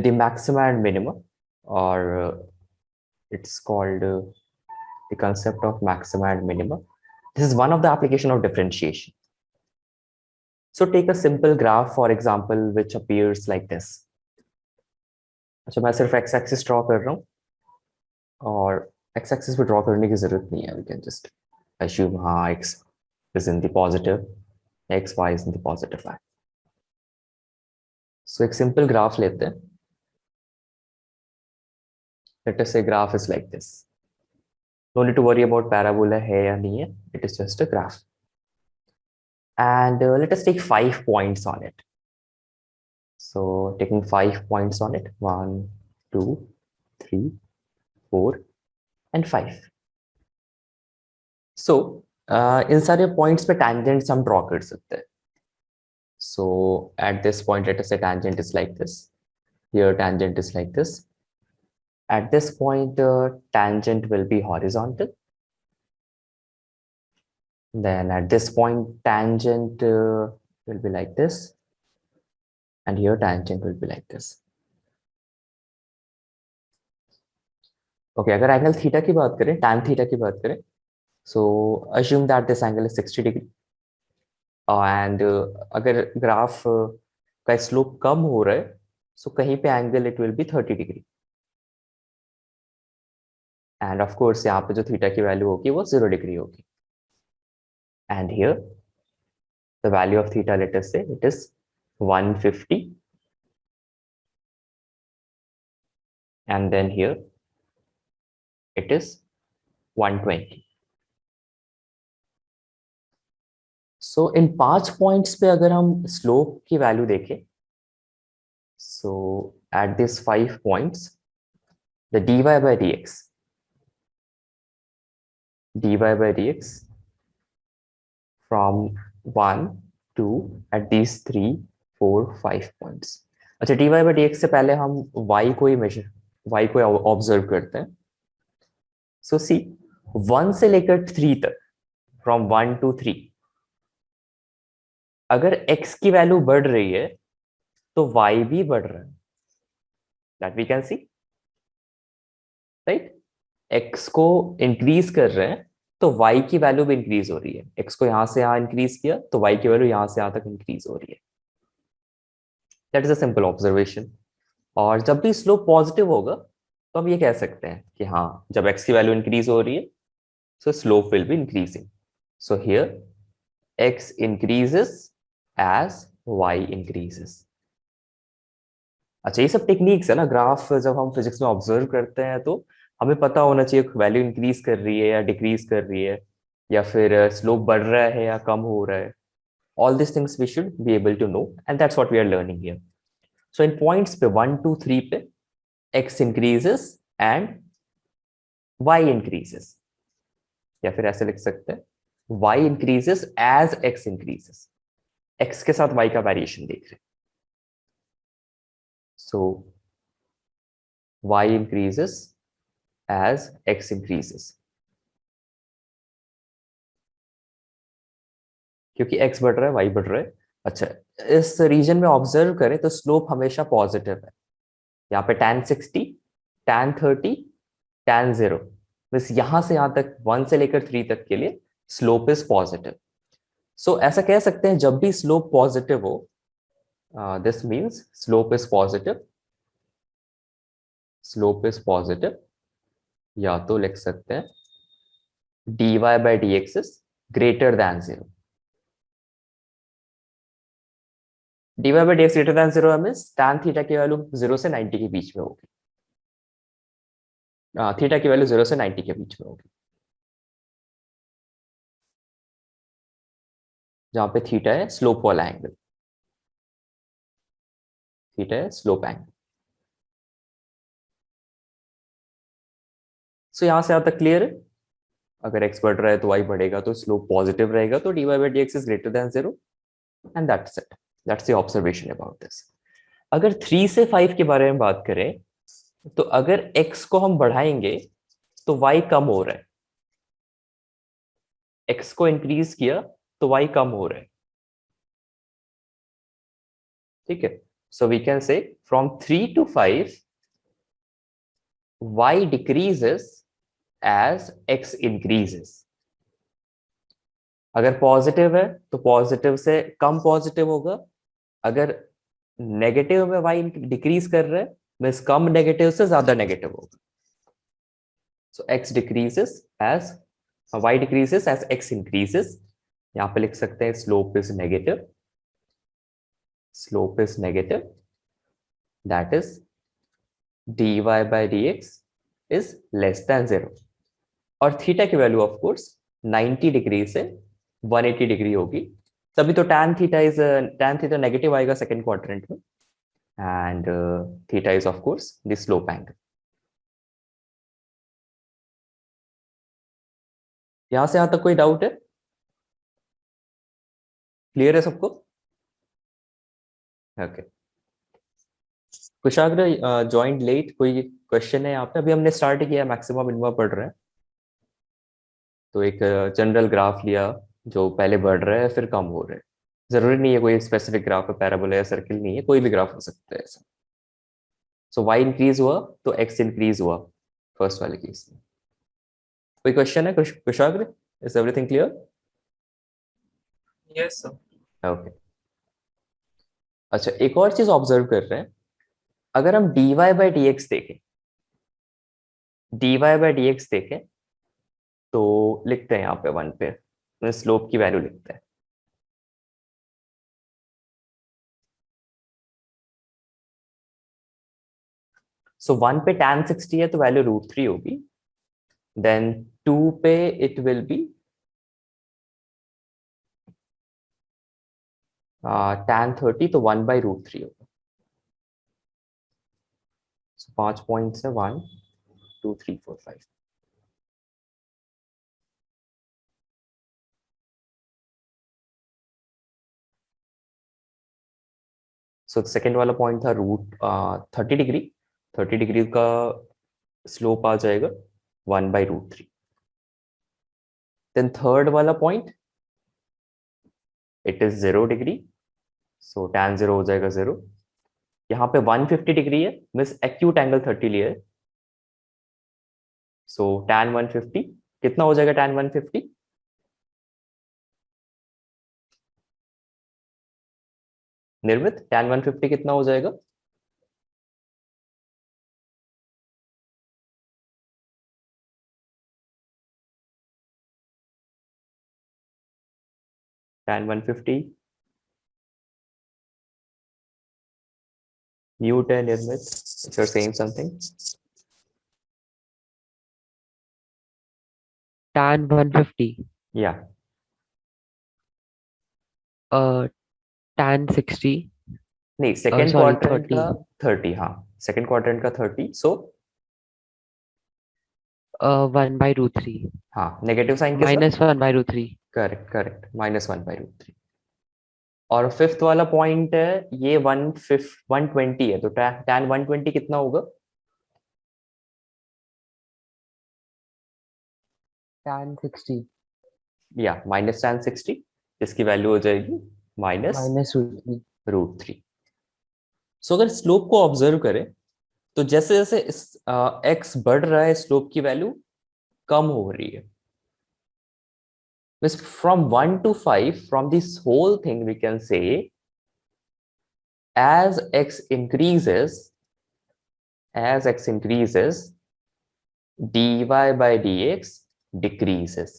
the maxima and minima, or it's called the concept of maxima and minima. This is one of the application of differentiation. So take a simple graph, for example, which appears like this. अच्छा, मैं सिर्फ x axis draw कर रहा हूँ, और x axis पे draw करने की जरूरत नहीं है. We can just assume हाँ x is in the positive, x y is in the positive line. So एक simple graph लेते हैं. Let us say graph is like this. No need to worry about parabola है या नहीं है. It is just a graph. And let us take 5 points on it. So taking 5 points on it, 1, 2, 3, 4, and 5. So इन सारे points पे tangents हम draw कर सकते हैं. So at this point, let us say tangent is like this. Here tangent is like this. At this point, tangent will be horizontal. Then at this point, tangent will be like this. And here tangent will be like this. Okay, अगर angle theta की बात करें, tan theta की बात करें, so assume that this angle is 60 degree. And अगर graph का slope कम हो रहा है, so कहीं पे angle it will be 30 degree. And of course यहाँ पे जो थीटा की वैल्यू होगी वो 0 डिग्री होगी. And here the value of theta, let us say it is 150. And then here it is 120. So in 5 points पे अगर हम slope की वैल्यू देखें, so at these 5 points, the dy by dx from 1 to at these 3, 4, 5 points. अच्छा, dy by dx से पहले हम y को ही मेजर, y को ऑब्जर्व करते हैं. So see, 1 से लेकर 3 तक, from 1 to 3, अगर x की वैल्यू बढ़ रही है तो y भी बढ़ रहा है. That we can see, right? x को इंक्रीज कर रहे हैं तो y की वैल्यू भी इंक्रीज हो रही है. x को यहां से यहां इंक्रीज किया तो y की वैल्यू यहां से यहां तक इंक्रीज हो रही है. That is a simple observation. और जब भी स्लोप पॉजिटिव होगा तो हम ये कह सकते हैं कि हाँ, जब x की वैल्यू इंक्रीज हो रही है so slope will be increasing. So here x increases as y increases. अच्छा, ये सब टेक्निक्स है ना. ग्राफ जब हम फिजिक्स में ऑब्जर्व करते हैं तो हमें पता होना चाहिए वैल्यू इंक्रीज कर रही है या डिक्रीज कर रही है, या फिर स्लोप बढ़ रहा है या कम हो रहा है. All this things we should be able to know, and that's what we are learning here. So in points पे 1, 2, 3 पे x increases and y increases, या फिर ऐसे लिख सकते हैं y increases as x increases. x के साथ y का वेरिएशन देख रहे हैं. So y increases as x increases. क्योंकि x बढ़ रहा है, y बढ़ रहा है. अच्छा, इस रीजन में ऑब्जर्व करें तो स्लोप हमेशा पॉजिटिव है. यहाँ पे tan 60, tan 30, tan 0, बस यहां से यहां तक 1 से लेकर 3 तक के लिए स्लोप इज पॉजिटिव. सो ऐसा कह सकते हैं जब भी स्लोप पॉजिटिव हो, this means slope is positive. Slope is positive, या तो लिख सकते हैं dy by dx is greater than 0. dy by dx greater than 0 means tan theta की वैल्यू 0 से 90 के बीच में होगी. थीटा की वैल्यू 0 से 90 के बीच में होगी, जहां पे थीटा है स्लोप वाला एंगल. थीटा है स्लोप एंगल. सो यहां से यहां तक क्लियर है. अगर x बढ़ रहा है तो y बढ़ेगा, तो स्लोप पॉजिटिव रहेगा, तो dy by dx is greater than 0, and that's it. That's the observation about this. अगर 3 से 5 के बारे में बात करें तो अगर x को हम बढ़ाएंगे तो y कम हो रहा है. x को इंक्रीज किया तो y कम हो रहा है. ठीक है. So we can say from 3 to 5 y decreases as x increases. अगर पॉजिटिव है तो पॉजिटिव से कम पॉजिटिव होगा, अगर नेगेटिव में y डिक्रीज कर रहा है मींस कम नेगेटिव से ज्यादा नेगेटिव होगा. So x decreases as y decreases as x increases. यहां पे लिख सकते हैं slope is negative, slope is negative, that is dy by dx is less than 0. और थीटा की वैल्यू ऑफ कोर्स 90 डिग्री से 180 डिग्री होगी, तभी तो tan थीटा नेगेटिव आएगा सेकंड क्वाड्रेंट में, and theta is of course the slope angle. यहां से यहां तक कोई डाउट है? क्लियर है सबको? ओके. कुशाग्र ज्वाइंट लेट, कोई क्वेश्चन है यहाँ पे? अभी हमने स्टार्ट किया, मैक्सिमम मिनिमम पढ़ रहे हैं. तो एक जनरल ग्राफ लिया जो पहले बढ़ रहा है फिर कम हो रहा है. जरूरी नहीं है कोई स्पेसिफिक ग्राफ है, पैराबोला या सर्किल नहीं है, कोई भी ग्राफ हो सकता है ऐसा. सो y इंक्रीज हुआ तो x इंक्रीज हुआ फर्स्ट वाले केस में. कोई क्वेश्चन है Kushagra? Is everything clear? Yes sir. Okay. अच्छा, एक और चीज ऑब्जर्व कर रहे हैं. अगर हम dy by dx देखें, dy by dx देखें तो लिखते हैं यहाँ पे 1 पे स्लोप की वैल्यू लिखते हैं. सो 1 पे tan 60 है तो वैल्यू √3 होगी. देन 2 पे इट विल बी tan 30, तो 1 by √3 होगा. सो 5 पॉइंट्स है, 1 2 3 4 5. सो सेकेंड वाला पॉइंट था √30 डिग्री. 30 डिग्री का स्लोप आ जाएगा 1 by √3. देन थर्ड वाला point it is 0 degree, so tan 0 हो जाएगा 0. यहाँ पे 150 डिग्री है, मीन्स एक्यूट एंगल 30 लिया है. सो tan 150 कितना हो जाएगा? tan 150 निर्मित tan 150 कितना हो जाएगा? tan 150 mute है निर्मित, if you're saying something. tan 150 Yeah. tan 60 नहीं, सेकेंड sorry क्वाड्रेंट 30 का 30. हाँ, सेकेंड क्वाड्रेंट का 30. सो 1 by √3 हाँ, नेगेटिव साइन के साथ. -1 by √3. Correct correct, -1 by √3. और फिफ्थ वाला पॉइंट है ये 120 है, तो tan 120 कितना होगा? tan 60 या माइनस tan 60, इसकी वैल्यू हो जाएगी -√3. -√3. सो अगर स्लोप को ऑब्जर्व करें तो जैसे जैसे इस x बढ़ रहा है स्लोप की वैल्यू कम हो रही है. From 1 to 5, from this whole thing we can say as x increases dy by dx decreases.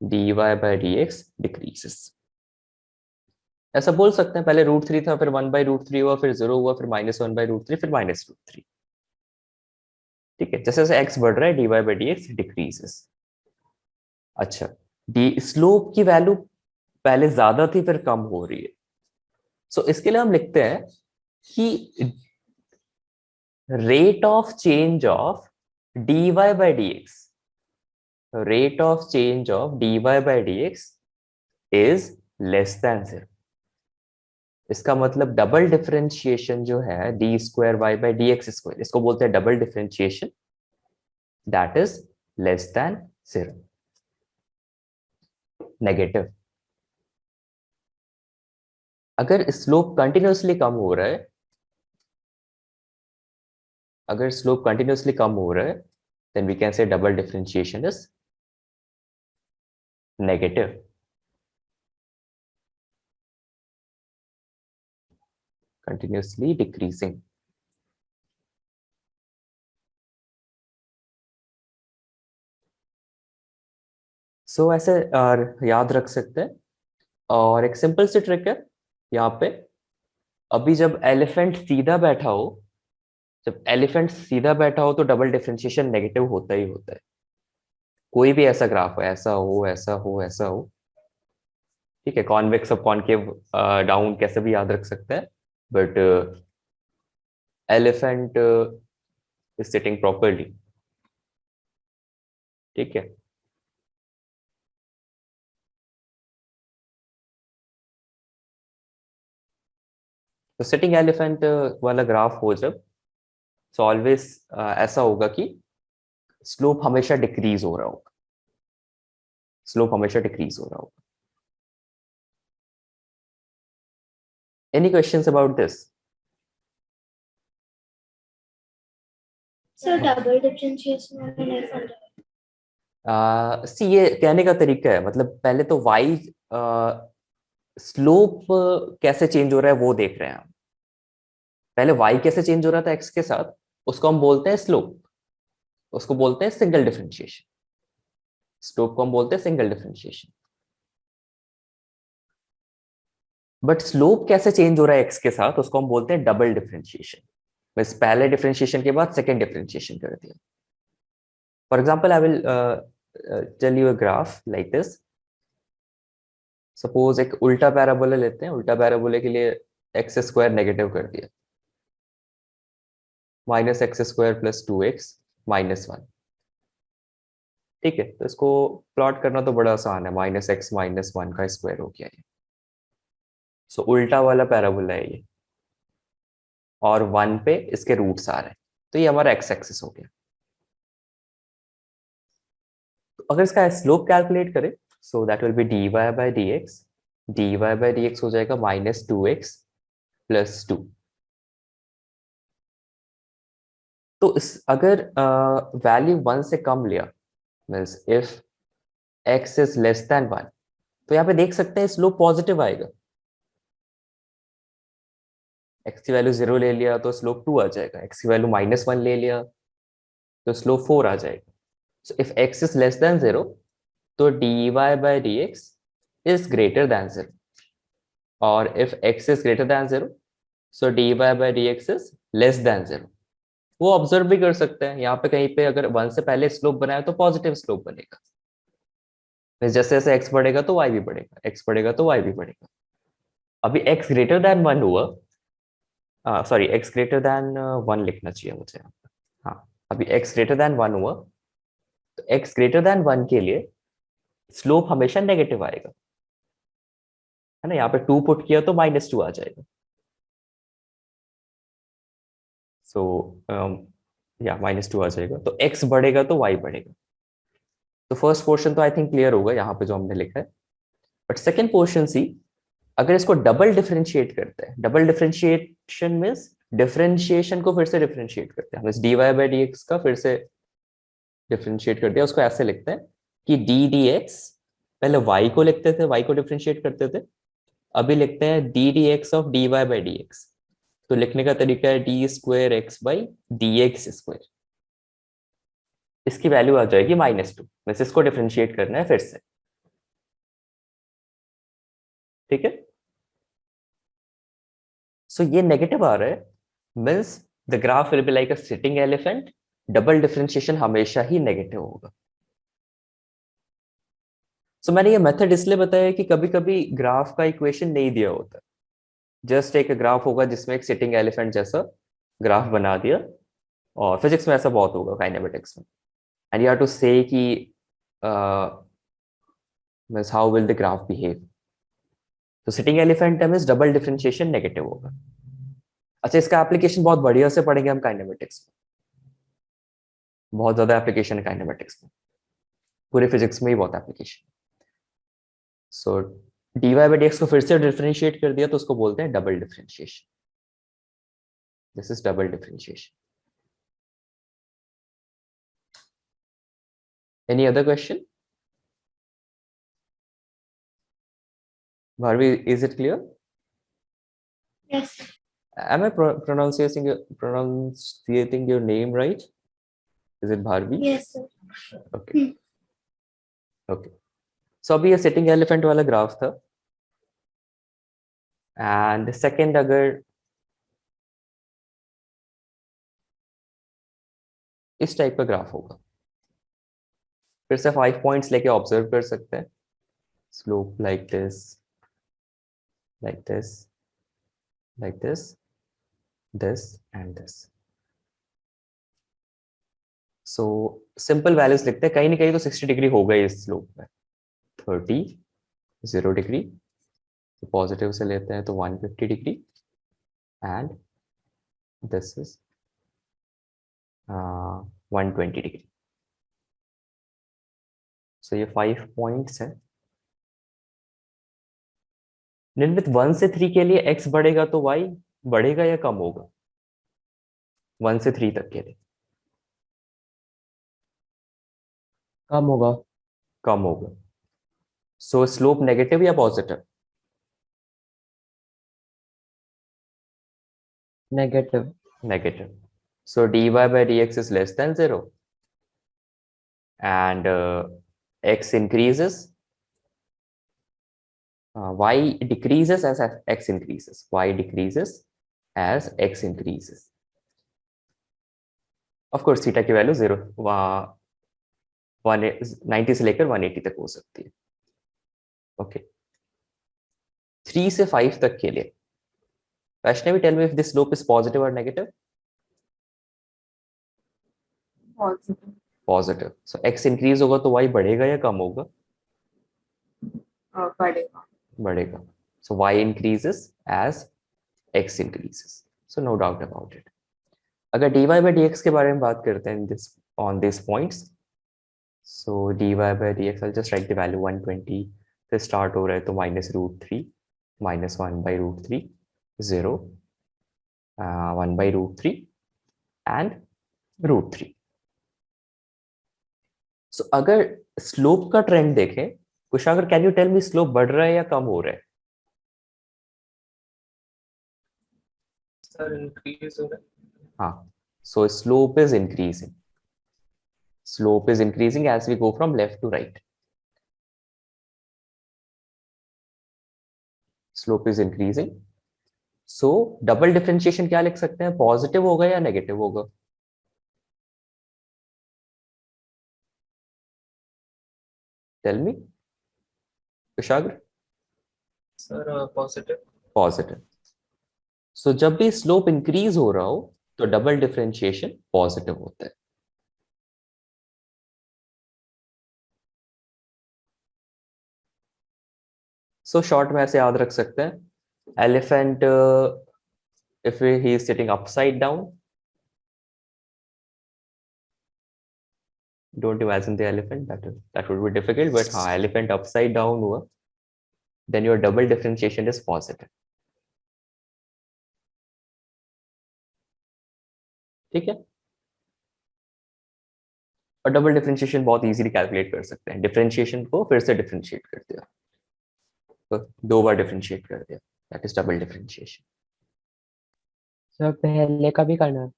dy by dx decreases. ऐसा बोल सकते हैं, पहले √3 था, फिर 1 by √3 हुआ, फिर 0 हुआ, फिर -1 by √3, फिर -√3. ठीक है, जैसे जैसे x बढ़ रहा है dy by dx डिक्रीजेस. अच्छा, डी स्लोप की वैल्यू पहले ज्यादा थी फिर कम हो रही है. सो इसके लिए हम लिखते हैं कि rate of change of dy by dx, rate of change of dy by dx is less than 0. इसका मतलब डबल डिफरेंशिएशन जो है d² y by dx², इसको बोलते हैं double differentiation, that is less than 0, negative. अगर स्लोप कंटिन्यूअसली कम हो रहा है, अगर स्लोप कंटिन्यूअसली कम हो रहा है, then we can say double differentiation is negative. Continuously decreasing. So ऐसे याद रख सकते हैं। और एक सिंपल सी ट्रिक है यहाँ पे, अभी जब एलिफेंट सीधा बैठा हो, जब एलिफेंट सीधा बैठा हो तो डबल डिफरेंशिएशन नेगेटिव होता ही होता है। कोई भी ऐसा ग्राफ हो, ऐसा हो, ऐसा हो, ऐसा हो, ठीक है, कॉन्वेक्स और कॉनकेव डाउन कैसे भी याद रख सकते हैं, but elephant is sitting properly, ठीक है। तो सिटिंग एलिफेंट वाला ग्राफ हो जब, सो ऑलवेज ऐसा होगा कि स्लोप हमेशा डिक्रीज हो रहा होगा, स्लोप हमेशा डिक्रीज हो रहा होगा। Any questions about this? Sir double differentiation वाला नहीं समझा। सी ये कहने का तरीका है, मतलब पहले तो वाई स्लोप कैसे चेंज हो रहा है वो देख रहे हैं हम। पहले वाई कैसे चेंज हो रहा था एक्स के साथ, उसको हम बोलते हैं स्लोप, उसको बोलते हैं सिंगल डिफरेंशिएशन। स्लोप को हम बोलते हैं सिंगल डिफरेंशिएशन। बट स्लोप कैसे चेंज हो रहा है एक्स के साथ, उसको हम बोलते हैं डबल डिफरेंशिएशन। बस पहले डिफरेंशिएशन के बाद सेकेंड डिफरेंशिएशन कर दिया। For example I will tell you a graph like this. Suppose एक उल्टा पैराबोला लेते हैं, उल्टा पैराबोले के लिए एक्स स्क्वायर नेगेटिव कर दिया, minus x square plus 2x minus 1, ठीक है। तो इसको प्लॉट करना तो बड़ा आसान है, माइनस एक्स माइनस 1 का स्क्वायर हो गया ये। सो उल्टा वाला पैराबोला है ये, और 1 पे इसके रूट्स आ रहे हैं, तो ये हमारा एक्स एक्सिस हो गया। तो अगर इसका स्लोप कैलकुलेट करें, so that will be dy by D X, D Y by D X हो जाएगा माइनस 2x प्लस 2। तो इस अगर वैल्यू 1 से कम लिया, means if x is less then 1, तो यहाँ पे देख सकते हैं स्लोप पॉजिटिव आएगा। x की वैल्यू 0 ले लिया तो स्लोप 2 आ जाएगा, x की वैल्यू माइनस 1 ले लिया तो स्लोप 4 आ जाएगा। So if x is less than 0, तो dy by D x is greater than 0, और if x is greater than 0, so dy by D x is less than 0। वो observe भी कर सकते हैं, यहाँ पे कहीं पे अगर 1 से पहले स्लोप बनाया तो पॉजिटिव स्लोप बनेगा, जैसे जैसे x बढ़ेगा तो y भी बढ़ेगा, x बढ़ेगा तो y भी बढ़ेगा। अभी x ग्रेटर देन 1 हुआ, सॉरी x ग्रेटर देन 1 लिखना चाहिए मुझे यहाँ पे। हाँ, अभी x ग्रेटर देन 1 हुआ, तो x ग्रेटर देन 1 के लिए स्लोप हमेशा नेगेटिव आएगा, है ना। यहाँ पे 2 पुट किया तो माइनस 2 आ जाएगा। सो या माइनस 2 आ जाएगा, तो x बढ़ेगा तो y बढ़ेगा। तो फर्स्ट पोर्शन तो आई थिंक क्लियर होगा यहाँ पे जो हमने लिखा है। बट सेकेंड पोर्शन सी, अगर इसको डबल डिफरेंशिएट करते हैं, डबल डिफरेंशिएशन मीन्स डिफरेंशिएशन को फिर से डिफरेंशिएट करते हैं, D Y by D X का फिर से डिफरेंशिएट कर दिया, उसको ऐसे लिखते हैं कि डी डी एक्स, पहले y को लिखते थे, y को डिफरेंशिएट करते थे, अभी लिखते हैं D D X of D Y by D x. तो लिखने का तरीका है D square X by D x square. इसकी वैल्यू आ जाएगी -2, वैसे इसको डिफरेंशिएट करना है फिर से, ठीक है। सो ये नेगेटिव आ रहा है, means the graph will be like a sitting elephant, double differentiation हमेशा ही नेगेटिव होगा। सो मैंने ये मेथड इसलिए बताया कि कभी कभी ग्राफ का इक्वेशन नहीं दिया होता, जस्ट एक ग्राफ होगा जिसमें एक सिटिंग एलिफेंट जैसा ग्राफ बना दिया, और फिजिक्स में ऐसा बहुत होगा, काइनेमेटिक्स में, and you have to say कि means how will the graph behave. तो sitting elephant means double differentiation negative होगा। अच्छा, इसका एप्लीकेशन बहुत बढ़िया से पढ़ेंगे हम काइनेमेटिक्स में, बहुत ज्यादा एप्लीकेशन है काइनेमेटिक्स में, पूरे फिजिक्स में ही बहुत application. So dy by dx को फिर से डिफरेंशिएट कर दिया तो उसको बोलते हैं double differentiation. This is double differentiation. Any other question? Bharvi, is it clear? Yes. Am I pronouncing your name right? Is it Bharvi? Yes, sir. Okay. Okay. So अभी ये sitting elephant वाला graph था. And second अगर इस type का graph होगा, फिर से 5 पॉइंट्स लेके ऑब्जर्व कर सकते हैं. Slope like this, like this, like this, this and this. So simple values लिखते हैं. कहीं ना कहीं तो 60 डिग्री होगा इस स्लोप में. 30, 0 डिग्री, तो पॉजिटिव से लेते हैं तो 150 degree, and this is 120 degree. So ये 5 पॉइंट्स हैं. निर्मित 1 से 3 के लिए x बढ़ेगा तो y बढ़ेगा या कम होगा? 1 से 3 तक के लिए कम होगा. कम होगा. सो स्लोप नेगेटिव या positive? Negative. Negative. So dy by dx is less than 0, and x increases, y decreases as x increases. Y decreases as x increases. Of course theta की वैल्यू 0 90 से लेकर 180 तक हो सकती है. ओके. 3 से 5 तक के लिए Vaishnavi, tell me if this slope is positive और negative? Positive. Positive. So x increase होगा तो y बढ़ेगा या कम होगा? बढ़ेगा. बढ़ेगा. सो y increases as x increases. So no doubt about it. अगर dy by dx के बारे में बात करते हैं this on these points, so dy by dx, I'll just write the value 120 से start हो रहा है तो -√3 -1 by √3 0 1 by √3 and √3. So अगर स्लोप का ट्रेंड देखें, Kushagra, can you tell me slope बढ़ रहा है या कम हो रहा है? सर इंक्रीज हो रहा है. हाँ. So slope is increasing. Slope is increasing as we go from left to right. Slope is increasing. So double differentiation क्या लिख सकते हैं? पॉजिटिव होगा या नेगेटिव होगा? Tell me, Kushagra. Sir positive. Positive. So जब भी स्लोप इंक्रीज हो रहा हो तो डबल डिफरेंशिएशन पॉजिटिव होता है. So शॉर्ट में ऐसे याद रख सकते हैं. Elephant, if he is sitting upside down, don't imagine the elephant, that would be difficult, but हाँ, elephant upside down हुआ, then your double differentiation is positive. ठीक है. और डबल डिफरेंशिएशन बहुत इजीली कैलकुलेट कर सकते हैं. डिफरेंशिएशन को फिर से डिफरेंशिएट कर दिया, तो 2 बार डिफरेंशिएट कर दिया, that is double differentiation. Sir पहले का भी करना है.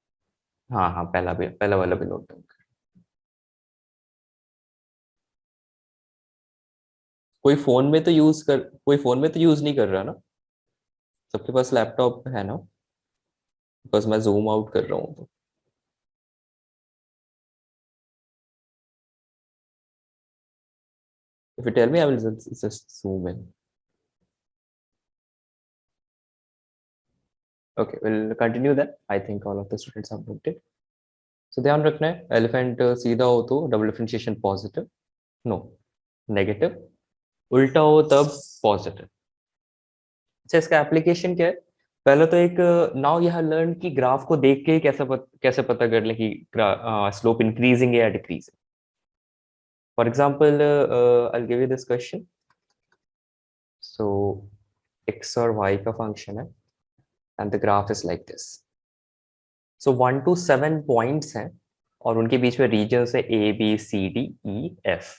हाँ हाँ, पहला वाला भी नोट डाउन कर. कोई फोन में तो यूज नहीं कर रहा ना? सबके पास लैपटॉप है ना? बस मैं जूम आउट कर रहा हूँ तो. If you tell me, I will just zoom in. Okay, we'll continue then. I think all of the students have booked it. So ध्यान रखना है, एलिफेंट सीधा हो तो double differentiation positive, no negative, उल्टा हो तब पॉजिटिव. अच्छा, इसका एप्लीकेशन क्या है? पहले तो एक नाउ यह लर्न कि ग्राफ को देख के कैसे पता कर ले कि स्लोप इंक्रीजिंग है या decreasing. For example, I will give you this question. So x और y का फंक्शन है and the graph is like this. So 1 to 7 points हैं और उनके बीच में रीजन्स है A B C D E F.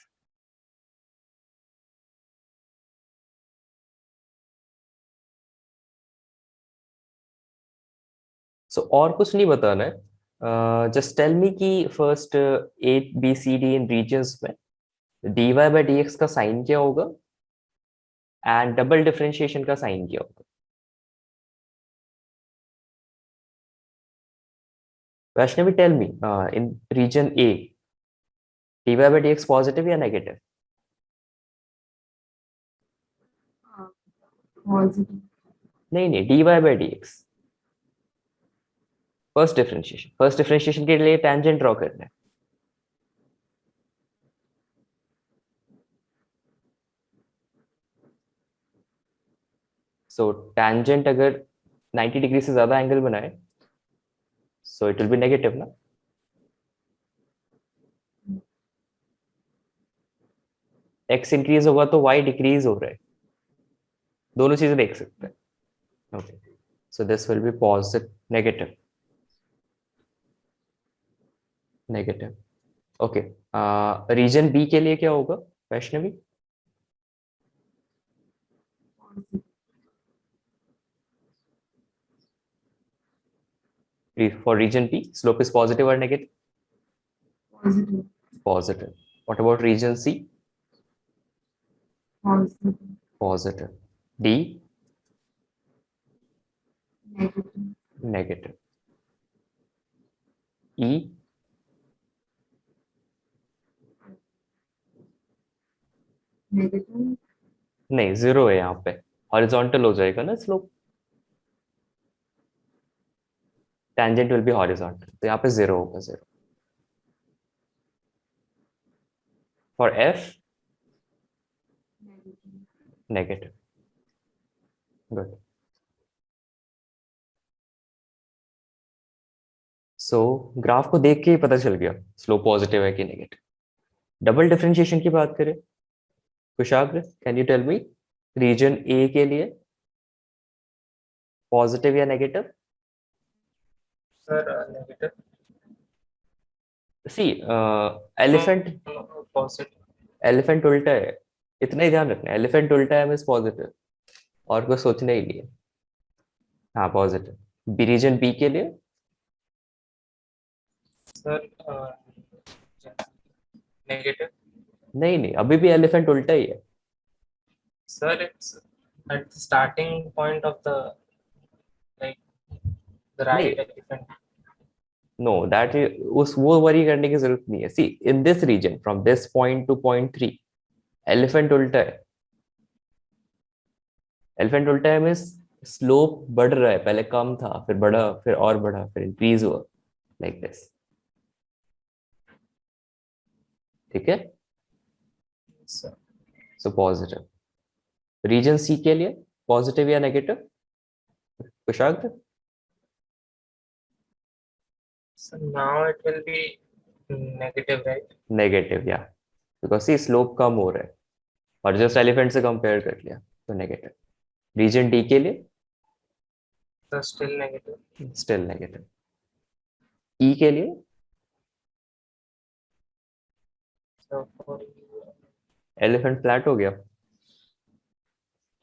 सो और कुछ नहीं बताना है. जस्ट टेल मी कि first A B C D in regions में dy by dx का साइन क्या होगा एंड डबल डिफरेंशिएशन का साइन क्या होगा. Vaishnavi tell me in region A dy by dx positive या नेगेटिव. Positive. नहीं dy by dx first differentiation के लिए टेंजेंट ड्रॉ करना है. सो टेंजेंट अगर 90 डिग्री से ज्यादा एंगल बनाए so it will be negative ना. x इंक्रीज होगा तो y डिक्रीज हो रहा है. दोनों चीजें देख सकते हैं. Okay so this will be positive negative. Okay region B के लिए क्या होगा Vaishnavi. For region B slope is positive और negative. Positive. Positive. What about region C. Positive. Positive. D Negative. Negative. E Negative. नहीं जीरो है यहाँ पे. Horizontal हो जाएगा ना slope. Tangent will be horizontal तो यहाँ पे जीरो होगा. Zero. For F Negative. Negative. Good. So graph को देख के ही पता चल गया स्लोप पॉजिटिव है कि नेगेटिव. डबल डिफरेंशिएशन की बात करें Kushagra can you tell me region A के लिए पॉजिटिव या negative. Sir, negative. See elephant No, positive. Elephant उल्टा है. इतना ही ध्यान रखना है. एलिफेंट उल्टा है मींस पॉजिटिव और कुछ सोचना ही नहीं है. हाँ पॉजिटिव. बी रीजन बी के लिए Sir, negative. नहीं अभी भी एलिफेंट उल्टा ही है. Sir, it's at the starting point of the like the right नहीं. elephant. नो दैट उस वो वरी करने की जरूरत नहीं है. See in this region from this point to point 3 elephant उल्टा है. एलिफेंट उल्टा है मींस स्लोप बढ़ रहा है. पहले कम था फिर बढ़ा फिर और बढ़ा फिर इंक्रीज हुआ लाइक दिस. ठीक है. Sir, so positive. रीजन सी के लिए पॉजिटिव या negative Kushagra. so now it will be negative, right? Negative या बिकॉज सी स्लोप कम हो रहा है और जस्ट एलिफेंट से कंपेयर कर लिया तो नेगेटिव. रीजन डी के लिए So still negative. Still negative. E के लिए So for एलिफेंट फ्लैट हो गया.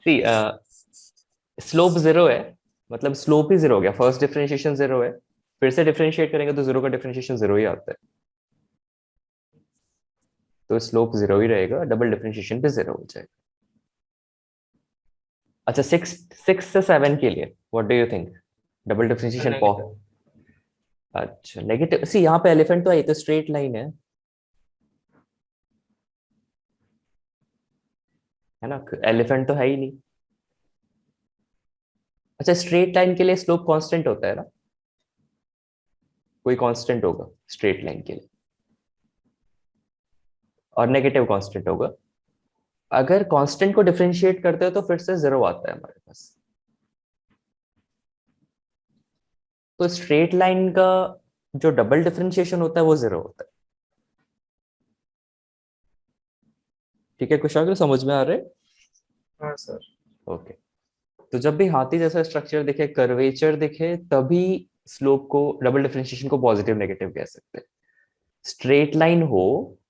सी स्लोप जीरो है मतलब स्लोप ही जीरो हो गया. फर्स्ट डिफरेंशिएशन जीरो है. फिर से डिफरेंशिएट करेंगे तो जीरो का डिफरेंशिएशन जीरो ही आता है. तो स्लोप जीरो ही रहेगा. डबल डिफरेंशिएशन पे जीरो हो जाएगा. अच्छा 6 से 7 के लिए what do you think double differentiation पॉ. negative. अच्छा नेगेटिव. सी यहाँ पे एलिफेंट तो है तो स्ट्रेट लाइन है ना. एलिफेंट तो है ही नहीं. अच्छा स्ट्रेट लाइन के लिए स्लोप कांस्टेंट होता है ना. कोई कांस्टेंट होगा स्ट्रेट लाइन के लिए और नेगेटिव कांस्टेंट होगा. अगर कांस्टेंट को डिफरेंशिएट करते हो तो फिर से जीरो आता है हमारे पास. तो स्ट्रेट लाइन का जो डबल डिफरेंशिएशन होता है वो जीरो होता है. ठीक है कुशाग्र समझ में आ रहा है. हाँ sir. ओके, तो जब भी हाथी जैसा स्ट्रक्चर दिखे, कर्वेचर दिखे, तभी स्लोप को, डबल डिफरेंशिएशन को पॉजिटिव नेगेटिव कह सकते हैं। स्ट्रेट लाइन हो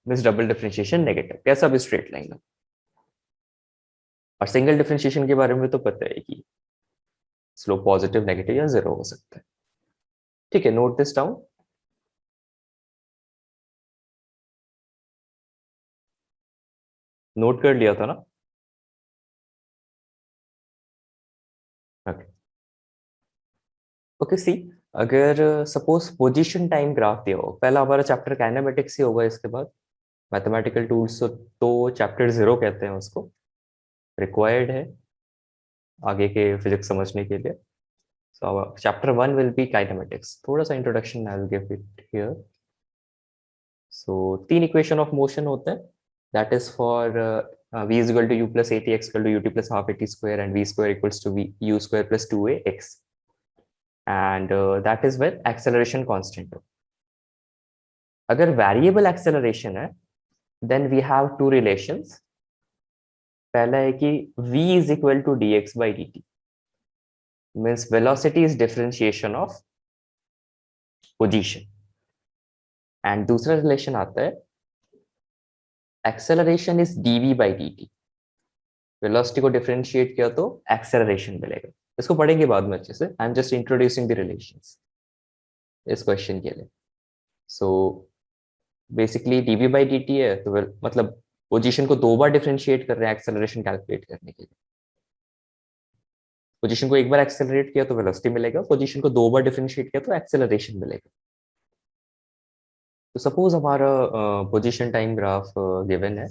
मींस डबल डिफरेंशिएशन नेगेटिव, कैसा भी स्ट्रेट लाइन हो। और सिंगल डिफरेंशिएशन के बारे में तो पता है कि स्लोप पॉजिटिव, नेगेटिव या जीरो हो सकता है। ठीक है, नोट दिस डाउन। नोट कर लिया था ना? ओके ओके, सी, अगर सपोज पोजीशन टाइम ग्राफ दिया हो, पहला हमारा चैप्टर काइनेमेटिक्स ही होगा, इसके बाद मैथमेटिकल टूल्स तो चैप्टर 0 कहते हैं उसको, रिक्वायर्ड है आगे के फिजिक्स समझने के लिए। सो चैप्टर 1 विल बी काइनेमेटिक्स, थोड़ा सा introduction I will give it here. So 3 equation of motion होते हैं, that is for v is equal to u plus at, x equal to ut plus half at square, and v square equals to v u square plus 2ax, and that is with acceleration constant हो। अगर variable acceleration है then we have two relations. पहला है कि v is equal to dx by dt, means velocity is differentiation of position, and दूसरा relation आता है acceleration is dv by dt। Velocity को डिफरेंशिएट किया तो एक्सेलरेशन मिलेगा। इसको पढ़ेंगे बाद में अच्छे से, I am just introducing the relations इस क्वेश्चन के लिए। So basically dv by dt है तो मतलब पोजीशन को 2 बार डिफरेंशिएट कर रहे हैं एक्सेलरेशन कैलकुलेट करने के लिए। पोजीशन को एक बार एक्सेलरेट किया तो वेलोसिटी मिलेगा, पोजीशन को 2 बार डिफरेंशिएट किया तो एक्सेलरेशन मिलेगा। तो सपोज हमारा पोजीशन टाइम ग्राफ गिवन है,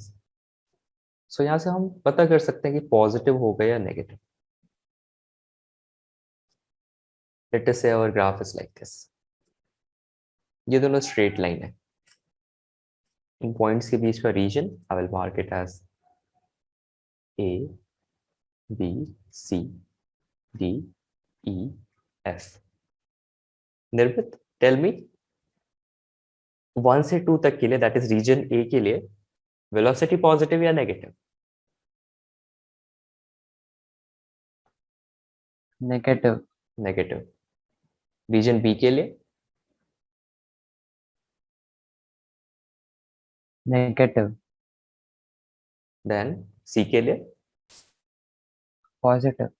सो यहाँ से हम पता कर सकते हैं कि पॉजिटिव होगा या negative. Let us say our graph is like this, ये दोनों स्ट्रेट लाइन है, इन पॉइंट्स के बीच का region I will mark it as A B C D E F. Nirmit, tell me 1 से 2 तक के लिए, दैट इज रीजन ए के लिए, वेलोसिटी पॉजिटिव या negative? Negative. Negative. Region B के लिए? नेगेटिव। देन सी के लिए? पॉजिटिव।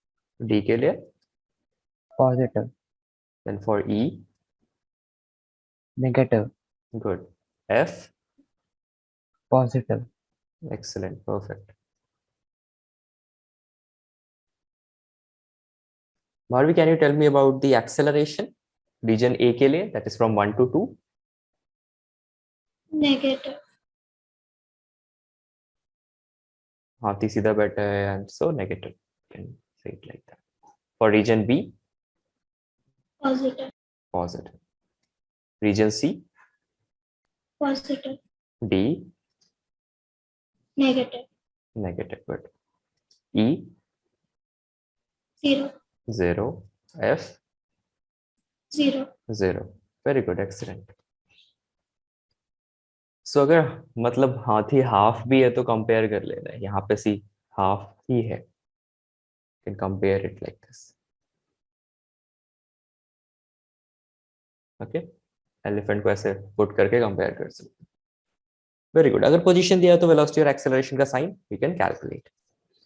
डी के लिए? Positive. Then for E? Negative. Good. F? Positive. Excellent, perfect. Marvi, can you tell me about the acceleration? Region A के लिए, that is from 1 to 2. Negative. हाथी सीधा बैठा है and so negative. Can say it like that. For region B? Positive. Positive. Region C? Positive. D? Negative. Negative. Good. E? 0. 0. F? 0. 0. Very good. Excellent. So अगर मतलब हाथी half भी है तो कंपेयर कर लेना है, यहाँ पे सी हाफ ही है, can compare it like this. Okay, elephant को ऐसे पुट करके कंपेयर कर सकते हैं। Very good. अगर पोजीशन दिया है तो वेलोसिटी और एक्सेलरेशन का साइन वी कैन कैलकुलेट।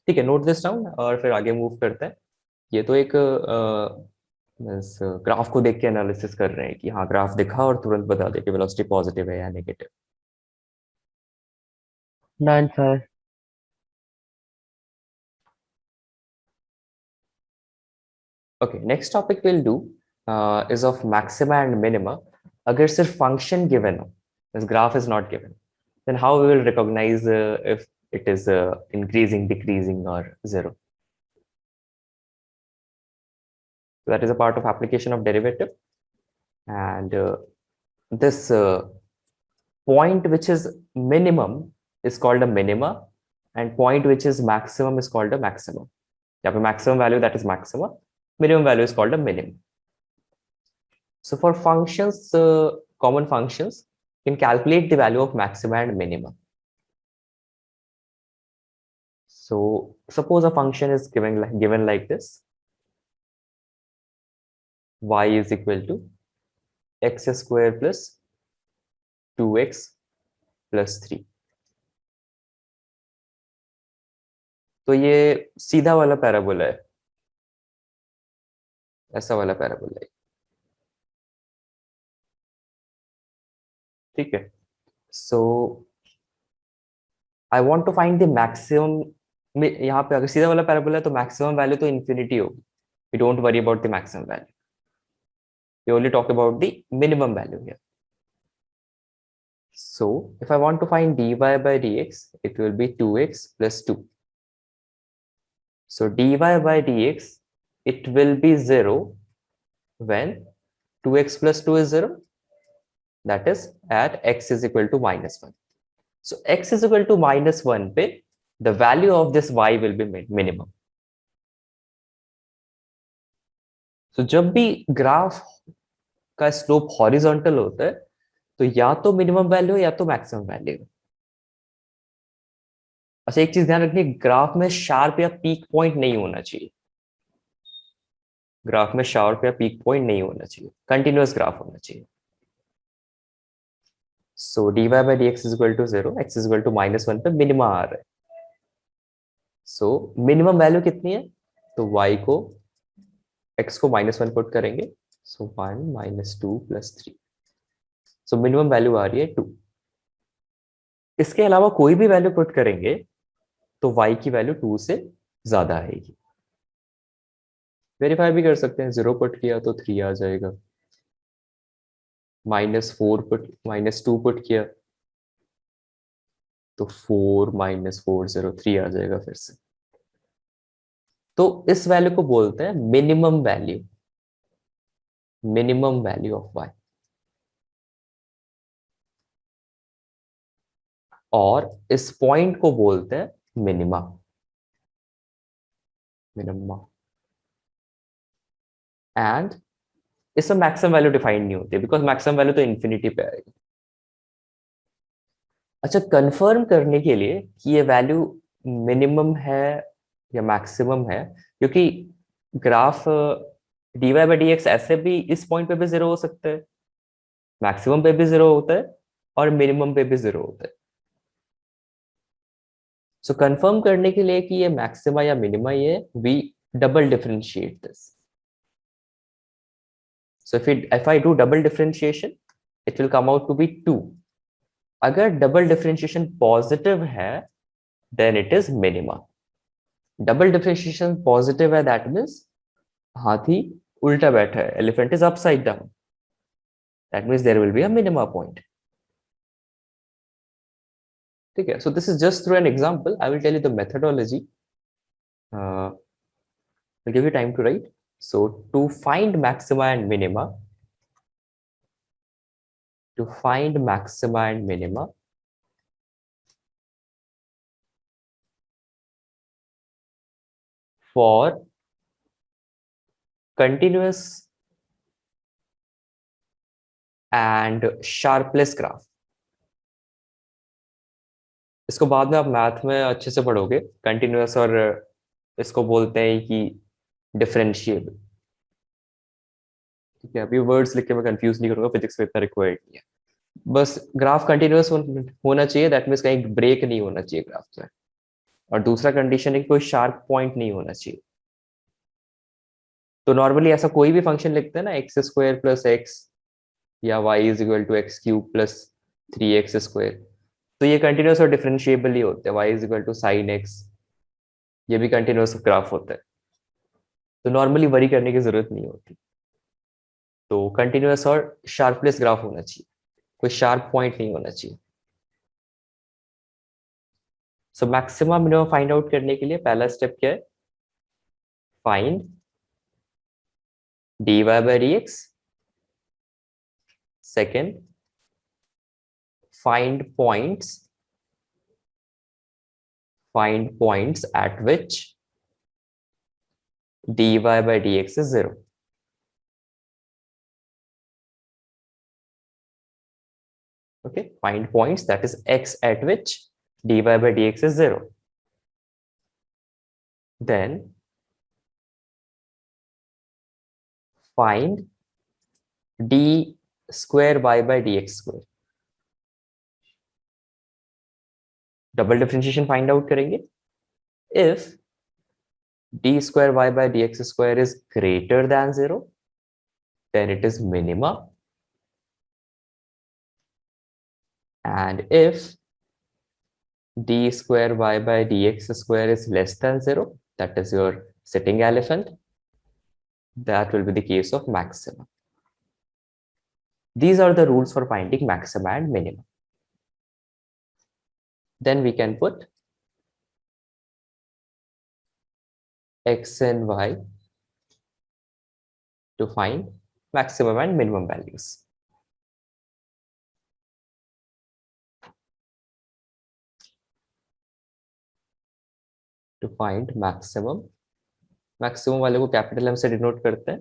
ठीक है, नोट दिस डाउन और फिर आगे मूव करते हैं। ये तो एक ग्राफ को देख के एनालिसिस कर रहे हैं कि हाँ ग्राफ दिखा और तुरंत बता दे कि वेलोसिटी पॉजिटिव है या negative. None sir. Okay, next topic we'll do is of maxima and minima. अगर सिर्फ function given हो, this graph is not given, then how we will recognize if it is increasing, decreasing, or zero? So that is a part of application of derivative, and this point which is minimum is called a minima, and point which is maximum is called a maximum. Yeah, maximum value, that is maxima. Minimum value is called a minimum. So for functions, common functions, you can calculate the value of maxima and minima. So So suppose a function is given like this: y is equal to x square plus 2x plus 3. तो ये सीधा वाला parabola है, ऐसा वाला parabola है, ठीक है. So I want to find the maximum. यहाँ पे अगर सीधा वाला पैराबोला है तो मैक्सिमम वैल्यू तो इन्फिनिटी होगी. We don't worry about the maximum value, we only talk about the minimum value here. So if I want to find dy by dx, it will be 2x plus 2. So dy by dx, it will be 0 when 2x plus 2 is 0. That is at x is equal to -1. So x is equal to -1 पे the value of this y will be minimum. So जब भी graph का slope horizontal होता है तो या तो minimum value या तो मैक्सिमम वैल्यू. अच्छा, एक चीज ध्यान रखनी, ग्राफ में शार्प या पीक पॉइंट नहीं होना चाहिए. ग्राफ में शार्प या पीक पॉइंट नहीं होना चाहिए, कंटिन्यूअस ग्राफ होना चाहिए. सो dy by dx is equal to 0, x is equal to -1 पे मिनिमम आ रहा है. सो मिनिमम वैल्यू कितनी है? तो y को x को -1 पुट करेंगे, सो 1 -2 + 3. सो मिनिमम वैल्यू आ रही है 2. इसके अलावा कोई भी वैल्यू पुट करेंगे तो y की वैल्यू 2 से ज्यादा आएगी. वेरीफाई भी कर सकते हैं, 0 पुट किया तो 3 आ जाएगा, -2 पुट किया तो 4 -4 0 3 आ जाएगा फिर से. तो इस वैल्यू को बोलते हैं मिनिमम वैल्यू ऑफ y. और इस पॉइंट को बोलते हैं मिनिमा. एंड इसमें मैक्सिमम वैल्यू डिफाइन नहीं होती बिकॉज मैक्सिमम वैल्यू तो इन्फिनिटी पे आएगी. अच्छा, कंफर्म करने के लिए कि ये वैल्यू मिनिमम है या मैक्सिमम है, क्योंकि ग्राफ dy by dx ऐसे भी इस पॉइंट पे भी 0 हो सकता है, मैक्सिमम पे भी 0 होता है और मिनिमम पे भी 0 होता है. सो कंफर्म करने के लिए कि ये मैक्सिमा या मिनिमा ये we double differentiate this. So if I do double differentiation, it will come out to be 2. अगर डबल डिफरेंशिएशन पॉजिटिव है then it is minima. Double differentiation positive है that means हाथी उल्टा बैठा है, elephant is upside down. That means there will be a minima point. ठीक है, so this is just through an example. I will tell you the methodology. I'll give you time to write. So to find maxima and minima, for continuous and sharpless graph. इसको बाद में आप math में अच्छे से पढ़ोगे. Continuous और इसको बोलते हैं कि डिफरेंशिएबल. ठीक है, अभी वर्ड्स लिख के मैं कंफ्यूज नहीं करूंगा, फिजिक्स में इतना रिक्वायर्ड नहीं है. बस ग्राफ कंटिन्यूअस होना चाहिए, दैट मीन्स कहीं ब्रेक नहीं होना चाहिए ग्राफ में. और दूसरा कंडीशन है कि कोई शार्प पॉइंट नहीं होना चाहिए. तो नॉर्मली ऐसा कोई भी फंक्शन लिखते हैं ना, x² + x या y = x³ + 3x², तो ये कंटिन्यूअस और डिफरेंशिएबल ही होते हैं. y = sin x, ये भी कंटिन्यूअस ग्राफ होता है, तो नॉर्मली वरी करने की जरूरत नहीं होती. तो कंटिन्यूअस और शार्पलेस ग्राफ होना चाहिए, कोई शार्प पॉइंट नहीं होना चाहिए. So maximum minimum find out करने के लिए पहला स्टेप क्या है? Find dy by dx. Second, find points at which dy by dx is 0. Okay, find points, that is x at which dy by dx is 0. then find d square y by dx square. Double differentiation find out करेंगे. If d square y by dx square is greater than 0, then it is minima. And if d square y by dx square is less than 0, that is your sitting elephant, that will be the case of maxima. These are the rules for finding maxima and minima. Then we can put x and y to find maximum and minimum values. To find maximum वाले को capital M से denote करते हैं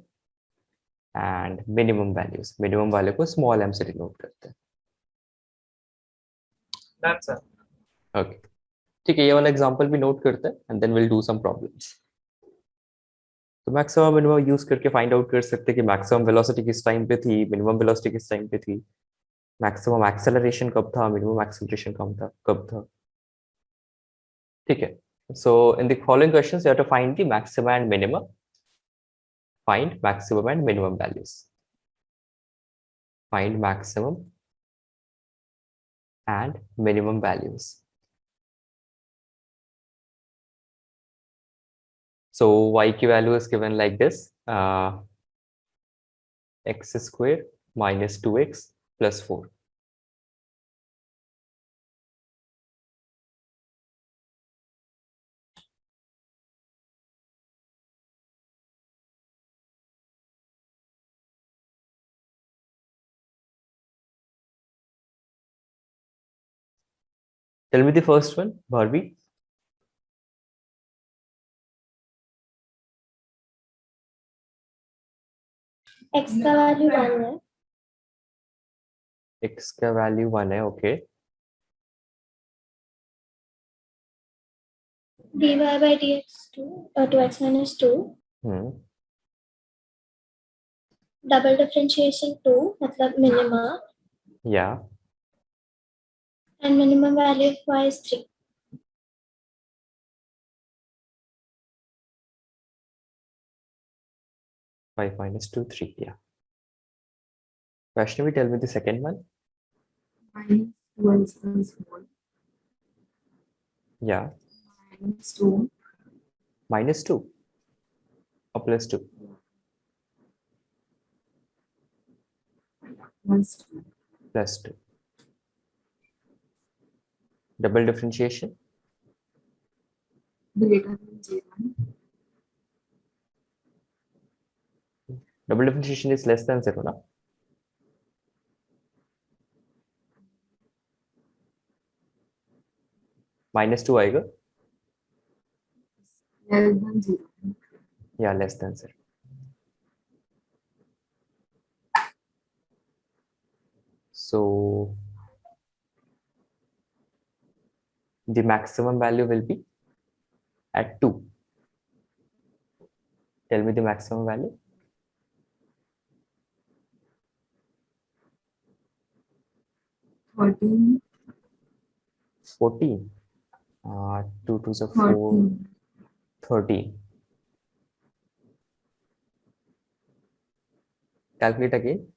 and minimum वाले को small M से denote करते हैं. Done, sir. ओके, ठीक है, ये वाला एग्जांपल भी नोट करते हैं and then will do some problems. तो मैक्सिमम मिनिमम यूज करके फाइंड आउट कर सकते हैं कि मैक्सिमम वेलोसिटी किस टाइम पे थी, मिनिमम वेलोसिटी किस टाइम पे थी, मैक्सिमम एक्सेलरेशन कब था, मिनिमम एक्सेलरेशन कब था. ठीक है. So in the following questions, you have to find the maxima and minima. Find maximum and minimum values. Find maximum and minimum values. So y की value is given like this: x square minus 2x plus 4. Tell me the first one, Bharvi. x का value 1 है. X का value 1 है, okay. dy by dx 2x minus 2. Double differentiation 2 मतलब minima. Yeah. And minimum value of y is 3. 5 minus 2, 3. Yeah. Vaishnavi, tell me the second one. Minus 2 plus 4. Yeah. Minus 2. Minus 2 or plus 2? Plus 2. Plus 2. Double differentiation? Greater than 0. Double differentiation is less than 0, na? Minus 2 आएगा? Less than 0. Yeah, less than 0. So the maximum value will be at 2. Tell me the maximum value. 13. 14. 2 to the 4. 13. Calculate again.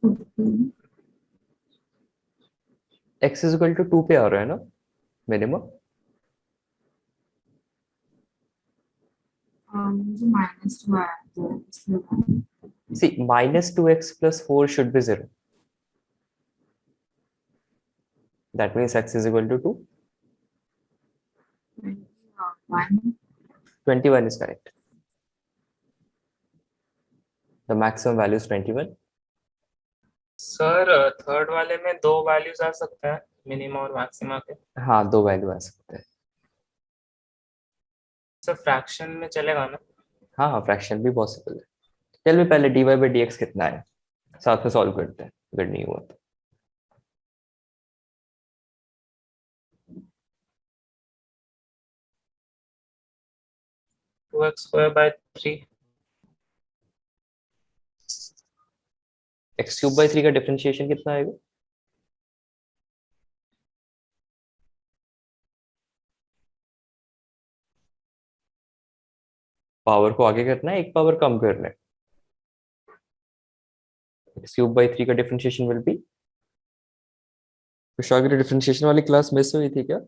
15. X is equal to 2 पे आ रहा है ना minimum. मुझे minus 2 आया तो इसके बाद See, minus 2x plus 4 should be 0. That means x is equal to 2. 21. 21 is correct. The maximum value is 21. Sir third वाले में दो वैल्यूज आ सकता है, मिनिमा और मैक्सिमा के. हाँ, 2 वैल्यू आ सकते हैं. सर फ्रैक्शन में चलेगा ना? हाँ हाँ, फ्रैक्शन भी पॉसिबल है. चल मैं पहले dy by dx कितना है साथ में सॉल्व करते हैं, अगर नहीं हुआ तो. 2x square by 3. X cube by 3 का डिफरेंशिएशन कितना आएगा? पावर को आगे करना है, एक पावर कम करना है। एक्स क्यूब बाई 3 का डिफरेंशिएशन विल बी, कुछ आगे डिफरेंशिएशन वाली क्लास मिस हुई थी क्या?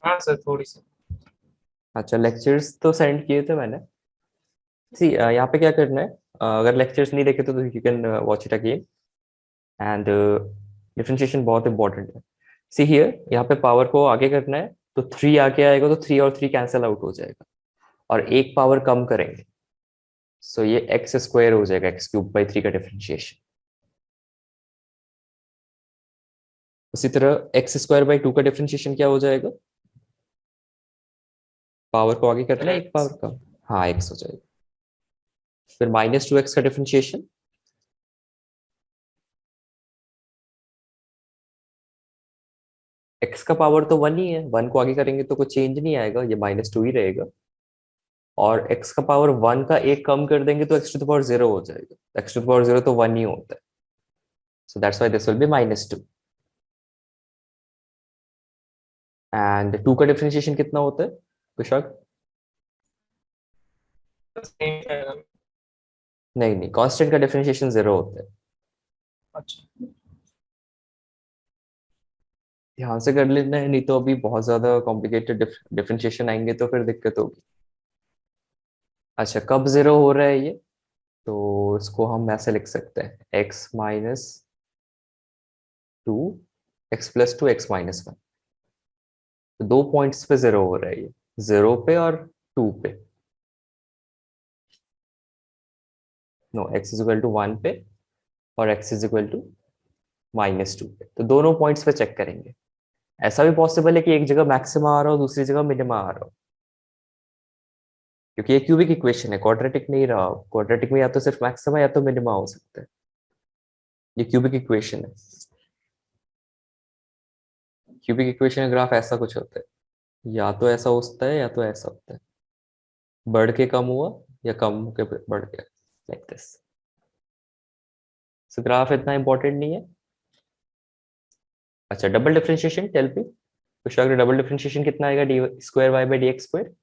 हाँ सर, थोड़ी सी. अच्छा, लेक्चर्स तो सेंड किए थे मैंने। सी यहाँ पे क्या करना है, अगर लेक्चर्स नहीं देखे तो you can watch it again. And differentiation बहुत इंपॉर्टेंट है। सी हियर, यहाँ पे पावर को आगे करना है तो 3 आगे आएगा तो 3 और 3 कैंसिल आउट हो जाएगा और एक पावर कम करेंगे, सो ये एक्स स्क्वायर हो जाएगा, एक्स क्यूब बाई 3 का डिफरेंशिएशन। उसी तरह एक्स स्क्वायर बाई 2 का डिफरेंशिएशन क्या हो जाएगा? पावर को आगे करना है, एक पावर कम, हाँ एक्स हो जाएगा। फिर -2x का डिफरेंशिएशन, x का पावर तो 1 ही है, 1 को आगे करेंगे तो कुछ चेंज नहीं आएगा, ये -2 ही रहेगा। और x का पावर 1 का एक कम कर देंगे तो x टू द पावर 0 हो जाएगा, x टू द पावर 0 तो 1 ही होता है, so that's why this will B -2। And 2 का डिफरेंशिएशन कितना होता है कुशाक? Same रहेगा. नहीं नहीं, कांस्टेंट का डिफरेंशिएशन 0 होता है। अच्छा. ध्यान से कर लेना है, नहीं तो अभी बहुत ज्यादा कॉम्प्लिकेटेड डिफरेंशिएशन आएंगे तो फिर दिक्कत होगी। अच्छा, कब 0 हो रहा है ये? तो इसको हम ऐसे लिख सकते हैं, x minus 2, x plus 2, x minus 1। तो 2 पॉइंट्स पे 0 हो रहा है ये, 0 पे और 2 पे। No, x is equal to 1 पे और x इज इक्वल टू -2 पे, तो दोनों पॉइंट्स पे चेक करेंगे। ऐसा भी पॉसिबल है कि एक जगह मैक्सिमा आ रहा हो, दूसरी जगह मिनिमा आ रहा हो, क्योंकि ये क्यूबिक इक्वेशन है, क्वाड्रेटिक नहीं रहा। क्वाड्रेटिक में या तो सिर्फ मैक्सिमा या तो मिनिमा हो सकता है, ये क्यूबिक इक्वेशन है। क्यूबिक इक्वेशन का ग्राफ ऐसा कुछ होता है, या तो ऐसा होता है या तो ऐसा होता है, बढ़ के कम हुआ या कम के बढ़ गया, लाइक दिस। सो ग्राफ इतना इंपॉर्टेंट नहीं है। अच्छा, डबल डिफरेंशिएशन, टेल मी कुछ, अगर डबल डिफरेंशिएशन कितना आएगा, D square Y by D x square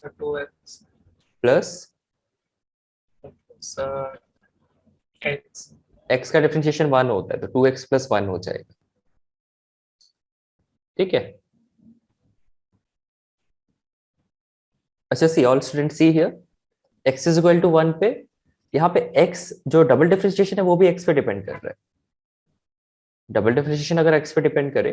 So 2x plus plus x. X का डिफरेंशिएशन 1 होता है तो 2x प्लस 1 हो जाएगा, ठीक है। अच्छा, see all student see here, x is equal to 1 पे, यहाँ पे x जो डबल डिफरेंशिएशन है वो भी x पे डिपेंड कर रहा है। डबल डिफरेंशिएशन अगर x पे डिपेंड करे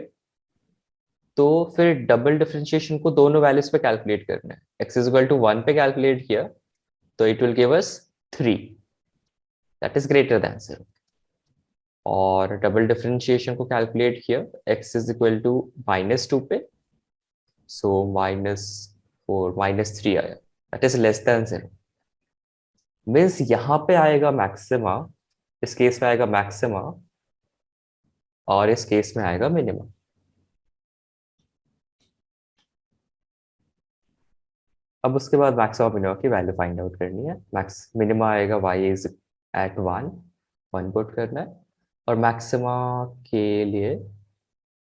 तो फिर डबल डिफरेंशिएशन को दोनों वैल्यूज पे कैलकुलेट करना है। x इज इक्वल टू 1 पे कैलकुलेट किया तो it will give us 3, that is greater than 0। और डबल डिफरेंशिएशन को कैलकुलेट किया x इज इक्वल टू -2 पे, सो -4 -3 आया, that is less than 0। Means यहाँ पे आएगा मैक्सिमा, इस केस में आएगा मैक्सिमा और इस केस में आएगा मिनिमा। अब उसके बाद मैक्सिमा मिनिमा की वैल्यू फाइंड आउट करनी है। मैक्स मिनिमा आएगा y इज एट 1 पुट करना है, और मैक्सिमा के लिए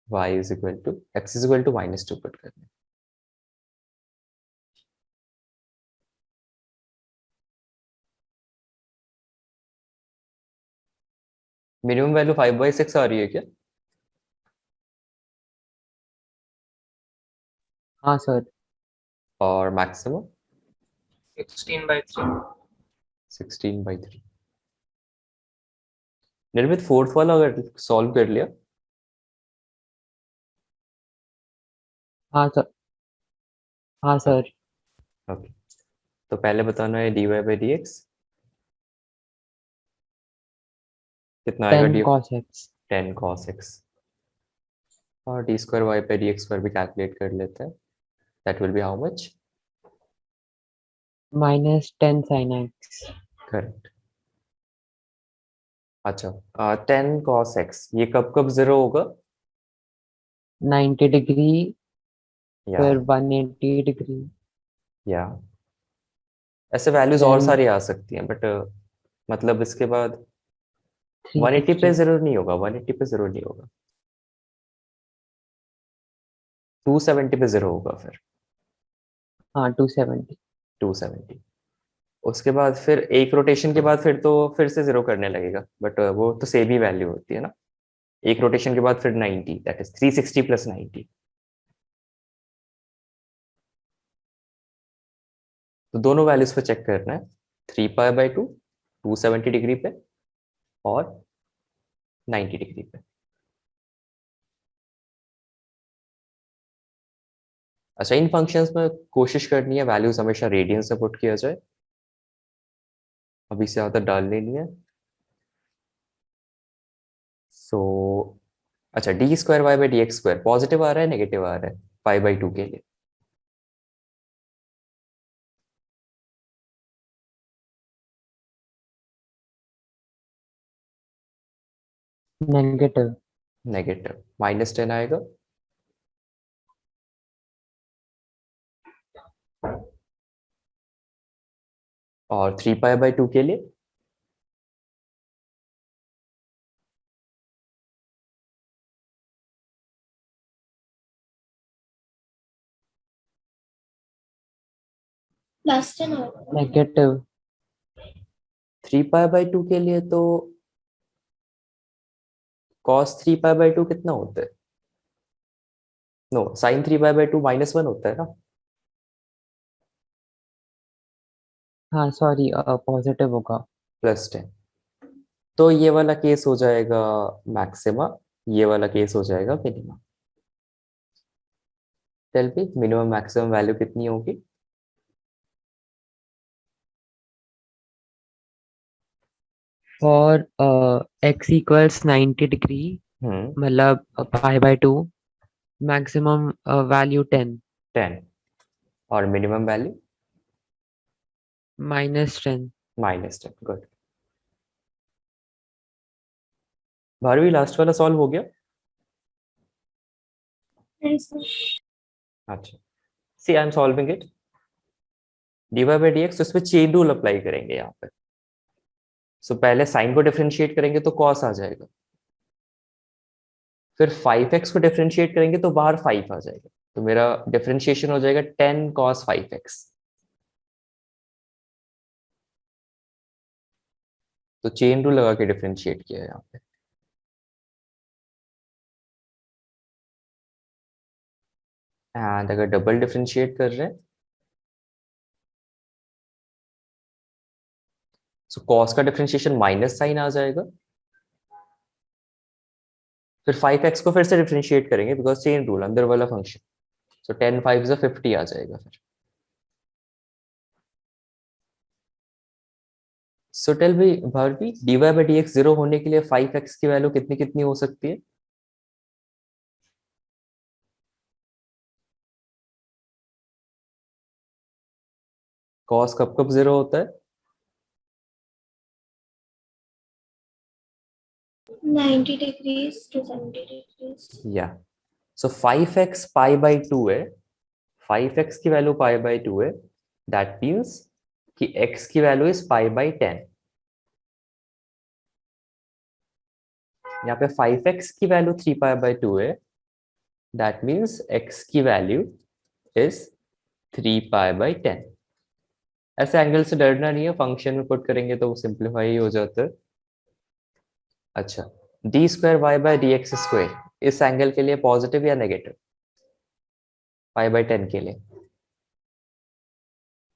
y is equal to x is equal to -2 put करना है। मिनिमम वैल्यू 5/6 आ रही है क्या? हाँ सर। और मैक्सिमम 16/3. 16/3। निर्मित फोर्थ वाला अगर सॉल्व कर लिया, हाँ सर। हाँ सर। ओके, तो पहले बताना है dy बाई डी एक्स कितना आएगा, 10 D cos x 10 cos x, और D square Y by D x square भी कैलकुलेट कर लेते हैं, that will be how much? -10 sin x। Correct. अच्छा, 10 cos x ये कब कब 0 होगा? 90 डिग्री, या फिर 180 डिग्री, या ऐसे वैल्यूज और then सारी आ सकती हैं, बट मतलब इसके बाद 180 पे 360। जरूर नहीं होगा, 180 पे जरूर नहीं होगा, 270 पे जरूर होगा फिर, हाँ 270। 270। उसके बाद फिर एक रोटेशन के बाद फिर तो फिर से जीरो करने लगेगा, बट वो तो सेम ही वैल्यू होती है ना। एक रोटेशन के बाद फिर 90, दैट इज 360 प्लस 90। तो दोनों वैल्यूज पे चेक करना है, 3 पाई बाई 2, 270 डिग्री पे और 90 डिग्री पे। अच्छा, इन फंक्शंस में कोशिश करनी है वैल्यूज हमेशा रेडियंस से पुट किया जाए, अभी से ज्यादा डालनी नहीं है। सो अच्छा, D square Y by D x square positive आ रहा है नेगेटिव आ रहा है पाई बाई 2 के लिए? नेगेटिव। नेगेटिव, -10 आएगा। और 3 पाई बाई 2 के लिए? +10 होगा। नेगेटिव। 3 पाई बाई 2 के लिए तो cos 3 पाई बाई 2 कितना होता है? नो, sin 3 पाई बाई 2 -1 होता है ना। हाँ सॉरी, पॉजिटिव होगा। +10। तो ये वाला केस हो जाएगा मैक्सिमा, ये वाला केस हो जाएगा minima. Tell me minimum maximum value कितनी होगी? और x इक्वल्स 90 डिग्री, हम्म, मतलब पाई बाई 2, मैक्सिमम वैल्यू 10। 10। और मिनिमम वैल्यू? -10। -10। गुड। बारहवीं लास्ट वाला सॉल्व हो गया? नहीं सर। अच्छा, see I am solving it. D Y by D x, तो इसमें चेन रूल अप्लाई करेंगे यहाँ पे। सो पहले साइन को डिफरेंशिएट करेंगे तो कॉस आ जाएगा, फिर 5x को डिफरेंशिएट करेंगे तो बाहर 5 आ जाएगा, तो मेरा डिफरेंशिएशन हो जाएगा 10 cos 5x। तो चेन रूल लगा के डिफरेंशिएट किया है यहाँ पे। एंड अगर डबल डिफरेंशिएट कर रहे हैं, सो कॉस का डिफरेंशिएशन माइनस साइन आ जाएगा, फिर 5x को फिर से डिफरेंशिएट करेंगे बिकॉज चेन रूल अंदर वाला फंक्शन, सो 10 5 50 आ जाएगा फिर। सो टेल भी Bharti, D Y by D X zero होने के लिए 5x की वैल्यू कितनी कितनी हो सकती है? कॉस कब कब जीरो होता है? 90 degrees to 70 degrees. या सो 5x पाई बाई 2 है, 5x की वैल्यू पाई बाई 2 है, दैट मीन्स कि x की वैल्यू इज पाई बाई 10। यहाँ पे 5x की वैल्यू 3 पाई बाई 2 है, दैट मीन्स x की वैल्यू इज 3 पाई बाई 10। ऐसे एंगल से डरना नहीं है, फंक्शन में पुट करेंगे तो वो सिंप्लीफाई हो जाता है। अच्छा, D square Y by D x square इस एंगल के लिए पॉजिटिव या नेगेटिव? पाई बाई 10 के लिए,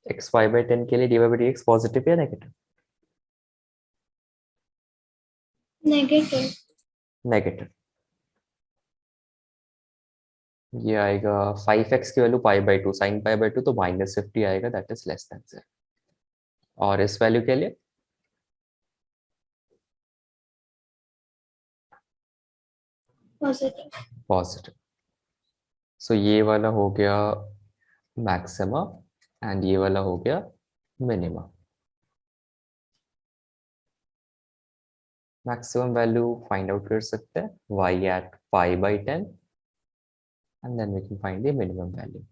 एक्स पाई बाई 10 के लिए D Y by D X positive या नेगेटिव? Negative. नेगेटिव। ये आएगा 5x की वैल्यू pi by 2, sine pi by 2 तो -50 आएगा, दैट इज लेस देन 0। और इस वैल्यू के लिए Positive. पॉजिटिव। सो ये वाला हो गया मैक्सिमा एंड ये वाला हो गया minima. Maximum value find out कर सकते हैं y at pi by 10 and then we can find the minimum value.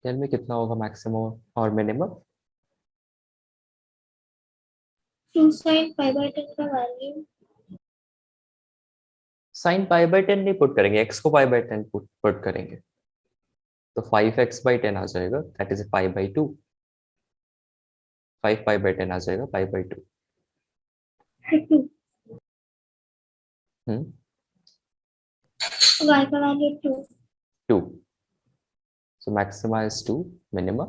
Tell me कितना होगा maximum और minimum? 2 sin pi by 10 का वैल्यू sin pi by 10 नहीं पुट करेंगे, x को pi by 10 पुट करेंगे, तो 5x by 10 आ जाएगा, that is pi by 2. 5 pi by 10 आ जाएगा, pi by 2. है 2 हम्म, y का value 2 2. So maxima is 2, minima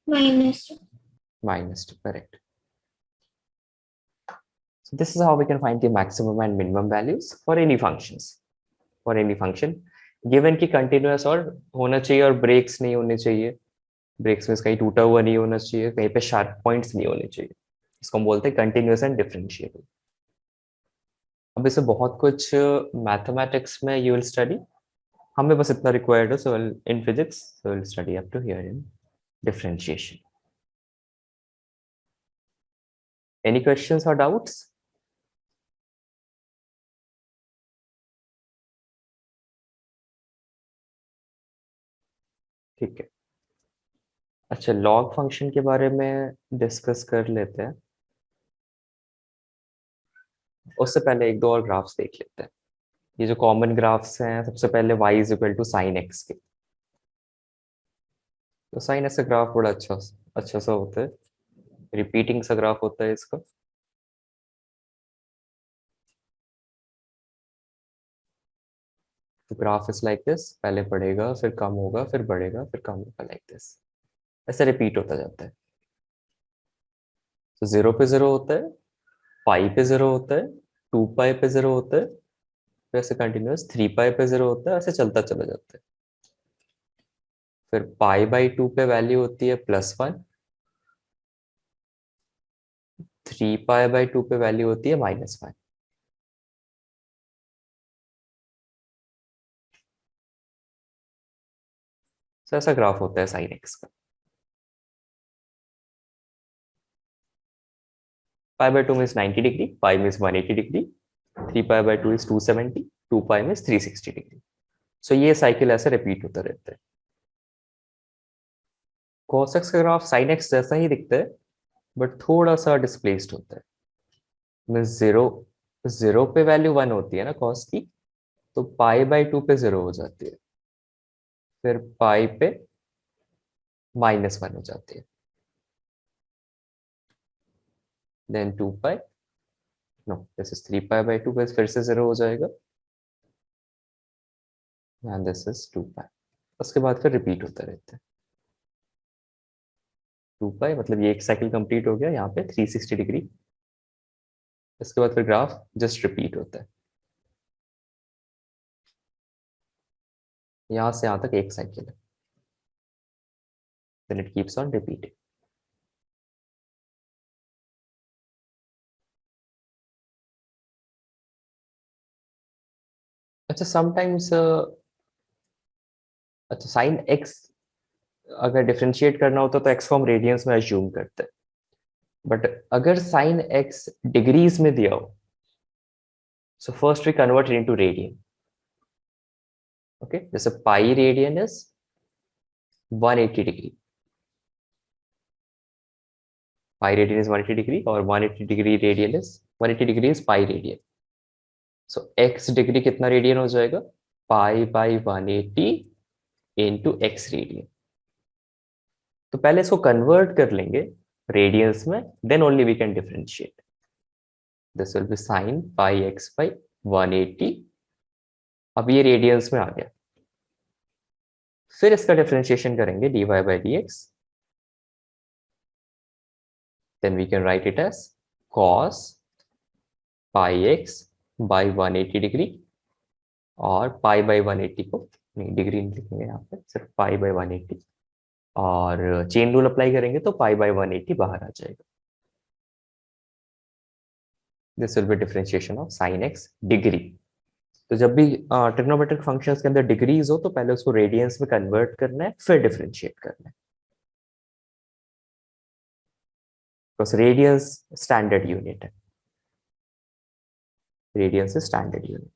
minus 2. -2, correct. So this is how we can find the maximum and minimum values for any functions. For any function, given कि continuous और होना चाहिए और breaks नहीं होने चाहिए. Breaks में कहीं टूटा हुआ नहीं होना चाहिए, कहीं पे sharp points नहीं होने चाहिए. इसको हम बोलते हैं continuous and differentiable. अब इसे बहुत कुछ मैथमेटिक्स में you will study. हमें बस इतना required है, so in physics, so we'll study up to here in differentiation. Any questions or doubts? ठीक है. अच्छा, log फंक्शन के बारे में डिस्कस कर लेते हैं. उससे पहले एक दो और ग्राफ्स देख लेते हैं. ये जो कॉमन ग्राफ्स हैं, सबसे पहले y is equal to sine X के. तो साइन एक्स का ग्राफ बड़ा अच्छा सा होता है, रिपीटिंग सा ग्राफ होता है इसका. तो ग्राफ इज लाइक दिस, पहले बढ़ेगा फिर कम होगा फिर बढ़ेगा फिर कम होगा, लाइक दिस. ऐसे रिपीट होता जाता है. तो 0 पे 0 होता है, पाई पे 0 होता है, 2 पाई पे 0 होता है, फिर ऐसे कंटिन्यूअस 3 पाई पे 0 होता है, ऐसे चलता चला जाता है. फिर पाई बाई 2 पे वैल्यू होती है +1, 3 पाई बाई 2 पे वैल्यू होती है -1. तो ऐसा ग्राफ होता है साइन एक्स का. Pi by 2 means 90 degree, pi means 180 degree, 3 pi by 2 is 270, 2 pi means 360 degree. So ये साइकिल ऐसे रिपीट होता रहता है. cos x का ग्राफ sin x जैसा ही दिखता है, बट थोड़ा सा डिस्प्लेस्ड होता है. मीन्स 0 पे वैल्यू 1 होती है ना cos की, तो पाई बाई 2 पे 0 हो जाती है, फिर पाई पे -1 हो जाती है, then 2 pi, no this is 3 pi by 2 पे फिर से 0 हो जाएगा, एंड दिस इज 2 पाई. उसके बाद फिर रिपीट होता रहता है. 2 पाई मतलब ये एक साइकिल कंप्लीट हो गया, यहाँ पे 360 डिग्री. इसके बाद फिर ग्राफ जस्ट रिपीट होता है, यहाँ से यहाँ तक एक साइकिल है, then it keeps on repeating. अच्छा, समटाइम्स अच्छा साइन एक्स अगर डिफरेंशिएट करना होता तो एक्स को हम रेडियंस में अज्यूम करते हैं, बट अगर साइन एक्स डिग्रीज में दिया हो, so first we convert it into radian. Okay, जैसे pi radian is 180 degree, pi radian is 180 degree और 180 degree radian is 180 degree is pi radian. So x degree कितना radian हो जाएगा, pi by 180 into x radian. तो पहले इसको convert कर लेंगे रेडियंस में, then only we can differentiate. This will be sine pi x by 180. अब ये रेडियंस में आ गया, फिर इसका डिफरेंशिएशन करेंगे dy by D X, then we can write it as cos pi x by 180 degree, और पाई बाई 180 को नहीं, डिग्री नहीं लिखेंगे यहाँ पे, सिर्फ पाई बाई 180, और चेन रूल अप्लाई करेंगे तो पाई बाई 180 बाहर आ जाएगा. This will B differentiation of sine x degree. तो जब भी ट्रिग्नोमेट्रिक फंक्शंस के अंदर डिग्रीज हो तो पहले उसको रेडियंस में कन्वर्ट करना है, फिर डिफरेंशिएट करना है, बिकॉज रेडियंस स्टैंडर्ड यूनिट है. Radiance is standard unit.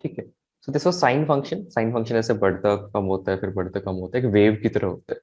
ठीक है, so this was sine function. Sine function ऐसे बढ़ता कम होता है, फिर बढ़ता कम होता है, एक वेव की तरह होता है।